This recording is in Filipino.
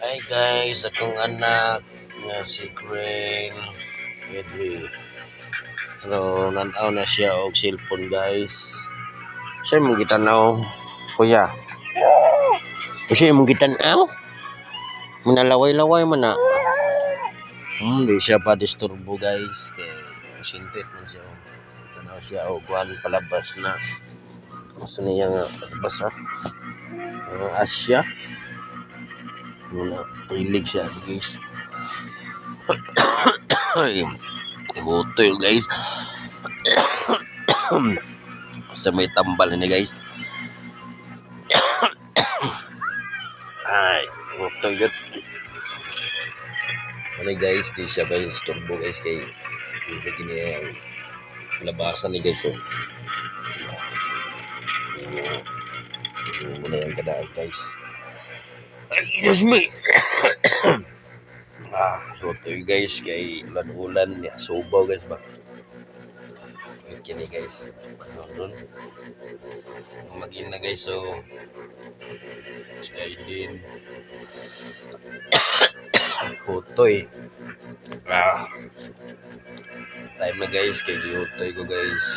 Hi guys, akong anak nga si Crane. Pero nanaw na siya og cellphone guys. Siya mong gitanaw. Kuya. Siya mong gitanaw. Manalaway-laway man na. Di siya pa disturbo guys. Kay sintit man siya. Tanaw siya og kuan palabas na. Gusto niya nga palabas ha. Asya. Muna, pilig siya guys. Butoy guys. Sa may tambal ni guys. Ay, butoy yun. Ano guys, di siya ba istorbo guys kay ibig niya yung labasan ni guys. Oh. Muna yung kadaan guys. Ay, Diyos me! Butoy guys kay ulan-ulan niya. Subaw guys ba? Kini guys. Ano magin na guys so sliding putoy time na guys kay giutoy ko guys